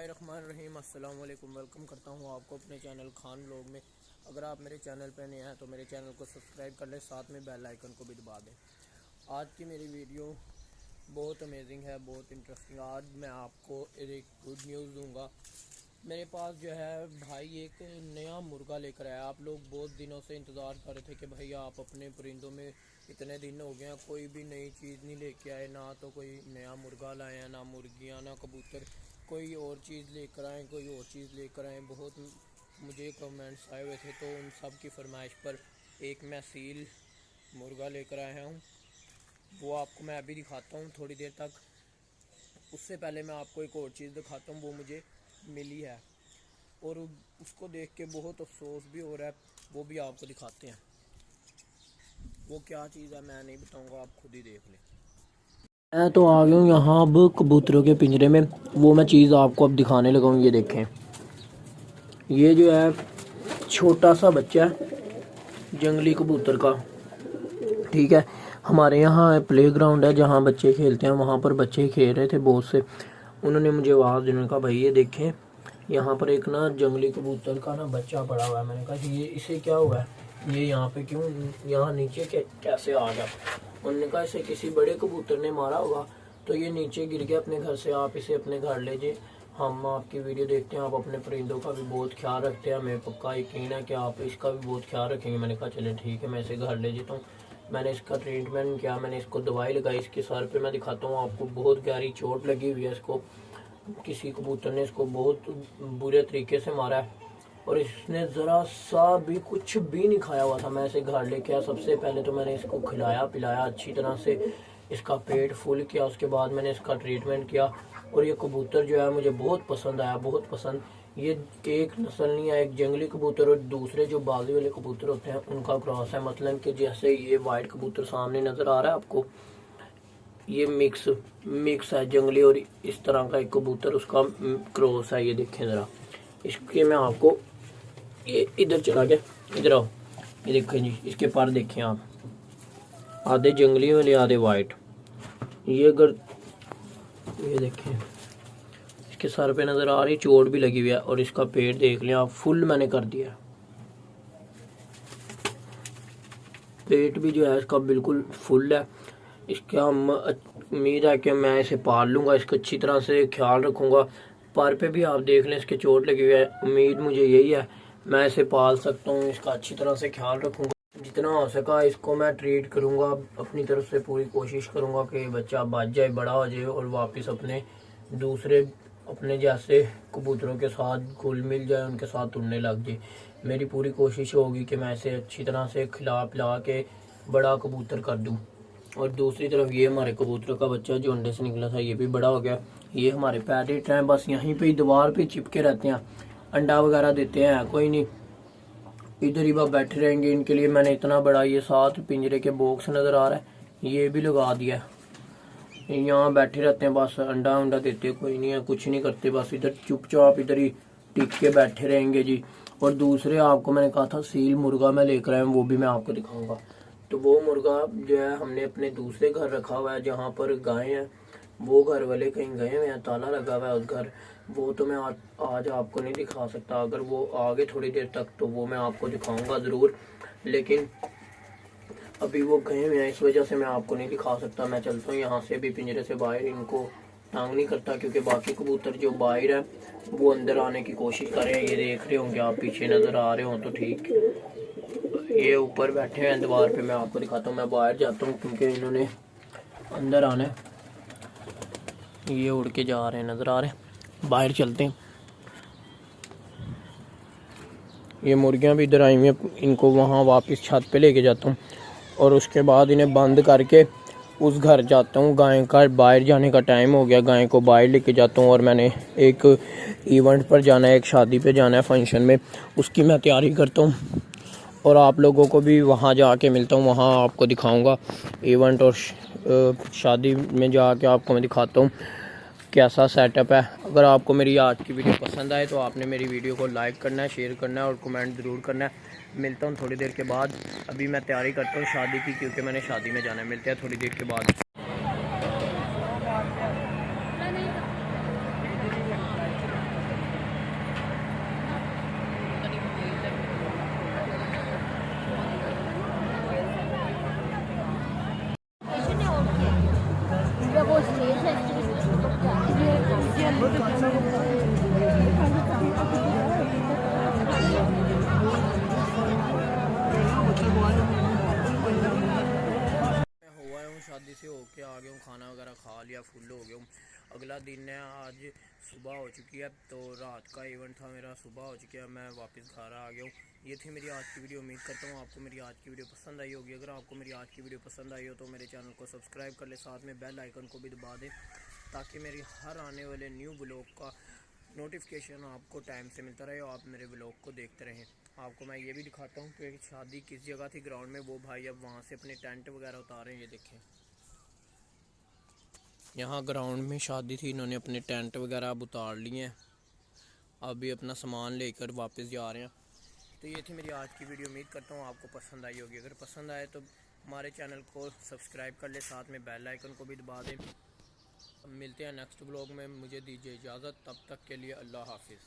बिस्मिल्लाहिर्रहमानिर्रहीम। अस्सलाम वालेकुम। वेलकम करता हूँ आपको अपने चैनल खान व्लॉग में। अगर आप मेरे चैनल पर नए हैं तो मेरे चैनल को सब्सक्राइब कर लें, साथ में बेल आइकन को भी दबा दें। आज की मेरी वीडियो बहुत अमेजिंग है, बहुत इंटरेस्टिंग। आज मैं आपको एक गुड न्यूज़ दूँगा। मेरे पास जो है भाई एक नया मुर्गा लेकर आया। आप लोग बहुत दिनों से इंतज़ार कर रहे थे कि भैया आप अपने परिंदों में इतने दिन हो गए हैं, कोई भी नई चीज़ नहीं लेके आए, ना तो कोई नया मुर्गा लाए हैं, ना मुर्गियाँ, ना कबूतर, कोई और चीज़ लेकर आए, कोई और चीज़ लेकर आए। बहुत मुझे कमेंट्स आए हुए थे, तो उन सब की फरमाइश पर एक मैं सील मुर्गा लेकर आया हूँ। वो आपको मैं अभी दिखाता हूँ थोड़ी देर तक। उससे पहले मैं आपको एक और चीज़ दिखाता हूँ, वो मुझे मिली है और उसको देख के बहुत अफसोस भी हो रहा है। वो भी आपको दिखाते हैं। वो क्या चीज़ है मैं नहीं बताऊँगा, आप खुद ही देख लें। मैं तो आ गया हूँ यहाँ अब कबूतरों के पिंजरे में। वो मैं चीज़ आपको अब दिखाने लगा हूँ। ये देखें, ये जो है छोटा सा बच्चा है जंगली कबूतर का। ठीक है, हमारे यहाँ प्ले ग्राउंड है जहाँ बच्चे खेलते हैं। वहाँ पर बच्चे खेल रहे थे बहुत से। उन्होंने मुझे आवाज़ देने का, भाई ये देखें यहाँ पर एक ना जंगली कबूतर का ना बच्चा पड़ा हुआ है। मैंने कहा ये इसे क्या हुआ है, ये यहाँ पे क्यों, यहाँ नीचे कैसे आ गया। उन्होंने कहा इसे किसी बड़े कबूतर ने मारा होगा तो ये नीचे गिर गया अपने घर से, आप इसे अपने घर ले जाइए। हम आपकी वीडियो देखते हैं, आप अपने परिंदों का भी बहुत ख्याल रखते हैं, हमें पक्का यकीन है कि आप इसका भी बहुत ख्याल रखेंगे। मैंने कहा चले ठीक है, मैं इसे घर ले जाता हूँ। मैंने इसका ट्रीटमेंट किया, मैंने इसको दवाई लगाई इसके सर पे। मैं दिखाता हूँ आपको, बहुत गहरी चोट लगी हुई है इसको। किसी कबूतर ने इसको बहुत बुरे तरीके से मारा है और इसने ज़रा सा भी कुछ भी नहीं खाया हुआ था। मैं इसे घर लेके आया। सबसे पहले तो मैंने इसको खिलाया पिलाया अच्छी तरह से, इसका पेट फुल किया। उसके बाद मैंने इसका ट्रीटमेंट किया और ये कबूतर जो है मुझे बहुत पसंद आया, बहुत पसंद। ये एक नस्ल नहीं है, एक जंगली कबूतर और दूसरे जो बागी वाले कबूतर होते हैं उनका क्रॉस है। मतलब कि जैसे ये वाइट कबूतर सामने नज़र आ रहा है आपको, ये मिक्स है जंगली और इस तरह का एक कबूतर, उसका क्रॉस है। ये देखें ज़रा, इसके मैं आपको, ये इधर चला गया, इधर आओ। ये देखें जी, इसके पर देखें आप, आधे जंगली वाले आधे वाइट। ये अगर ये देखें, इसके सर पे नज़र आ रही चोट भी लगी हुई है और इसका पेट देख लें आप, फुल मैंने कर दिया। पेट भी जो है इसका बिल्कुल फुल है। इसका हम उम्मीद है कि मैं इसे पाल लूँगा, इसका अच्छी तरह से ख्याल रखूँगा। पर पे भी आप देख लें इसके चोट लगी हुई है। उम्मीद मुझे यही है मैं इसे पाल सकता हूँ, इसका अच्छी तरह से ख्याल रखूँगा। जितना हो सका इसको मैं ट्रीट करूँगा, अपनी तरफ से पूरी कोशिश करूँगा कि बच्चा बच जाए, बड़ा हो जाए और वापस अपने दूसरे अपने जैसे कबूतरों के साथ घुल मिल जाए, उनके साथ उड़ने लग जाए। मेरी पूरी कोशिश होगी कि मैं इसे अच्छी तरह से खिला पिला के बड़ा कबूतर कर दूँ। और दूसरी तरफ ये हमारे कबूतर का बच्चा जो अंडे से निकला था, ये भी बड़ा हो गया। ये हमारे पैरेट हैं, बस यहीं पे ही दीवार पे चिपके रहते हैं, अंडा वगैरह देते हैं कोई नहीं, इधर ही वह बैठे रहेंगे। इनके लिए मैंने इतना बड़ा ये 7 पिंजरे के बॉक्स नज़र आ रहा है, ये भी लगा दिया। यहाँ बैठे रहते हैं, बस अंडा उंडा देते कोई नहीं है, कुछ नहीं करते, बस इधर चुपचाप इधर ही टिक के बैठे रहेंगे जी। और दूसरे आपको मैंने कहा था सील मुर्गा मैं लेकर आया हूँ, वो भी मैं आपको दिखाऊंगा। तो वो मुर्गा जो है हमने अपने दूसरे घर रखा हुआ है जहाँ पर गाय हैं। वो घर वाले कहीं गए हुए हैं, ताला लगा हुआ है उस घर। वो तो मैं आज आपको नहीं दिखा सकता, अगर वो आगे थोड़ी देर तक तो वो मैं आपको दिखाऊंगा ज़रूर, लेकिन अभी वो गए हुए हैं, इस वजह से मैं आपको नहीं दिखा सकता। मैं चलता हूँ यहाँ से भी पिंजरे से बाहर, इनको तंग नहीं करता क्योंकि बाकी कबूतर जो बाहर है वो अंदर आने की कोशिश कर रहे हैं। ये देख रहे होंगे आप, पीछे नज़र आ रहे हो तो ठीक। ये ऊपर बैठे हैं दीवार पे, मैं आपको दिखाता हूँ। मैं बाहर जाता हूँ क्योंकि इन्होंने अंदर आना है। ये उड़ के जा रहे हैं, नज़र आ रहे हैं। बाहर चलते हैं। ये मुर्गियाँ भी इधर आई हुई हैं, इनको वहाँ वापस छत पे लेके जाता हूँ और उसके बाद इन्हें बंद करके उस घर जाता हूँ। गाय का बाहर जाने का टाइम हो गया, गाय को बाहर लेके जाता हूँ और मैंने एक इवेंट पर जाना है, एक शादी पे जाना है, फंक्शन में, उसकी मैं तैयारी करता हूँ और आप लोगों को भी वहाँ जाके मिलता हूँ। वहाँ आपको दिखाऊँगा इवेंट और शादी में जाके आपको मैं दिखाता हूँ कैसा सेटअप है। अगर आपको मेरी आज की वीडियो पसंद आए तो आपने मेरी वीडियो को लाइक करना है, शेयर करना है और कमेंट ज़रूर करना है। मिलता हूँ थोड़ी देर के बाद, अभी मैं तैयारी करता हूँ शादी की क्योंकि मैंने शादी में जाना है। मिलते हैं थोड़ी देर के बाद। हुआ हूँ शादी से होके आ गया हूँ, खाना वगैरह खा लिया, फुल हो गया हूँ। अगला दिन है, आज सुबह हो चुकी है, तो रात का इवेंट था मेरा, सुबह हो चुकी है, मैं वापस घर आ गया हूँ। ये थी मेरी आज की वीडियो। उम्मीद करता हूँ आपको मेरी आज की वीडियो पसंद आई होगी। अगर आपको मेरी आज की वीडियो पसंद आई हो तो मेरे चैनल को सब्सक्राइब कर ले, साथ में बेल आइकन को भी दबा दें, ताकि मेरी हर आने वाले न्यू ब्लॉग का नोटिफिकेशन आपको टाइम से मिलता रहे और आप मेरे ब्लॉग को देखते रहें। आपको मैं ये भी दिखाता हूँ कि शादी किस जगह थी ग्राउंड में, वो भाई अब वहाँ से अपने टेंट वगैरह उतार रहे हैं। ये देखें, यहाँ ग्राउंड में शादी थी, इन्होंने अपने टेंट वगैरह अब उतार लिए हैं, अभी अपना सामान लेकर वापस जा रहे हैं। तो ये थी मेरी आज की वीडियो। उम्मीद करता हूँ आपको पसंद आई होगी। अगर पसंद आए तो हमारे चैनल को सब्सक्राइब कर ले, साथ में बेल आइकन को भी दबा दें। मिलते हैं नेक्स्ट ब्लॉग में, मुझे दीजिए इजाज़त, तब तक के लिए अल्लाह हाफिज़।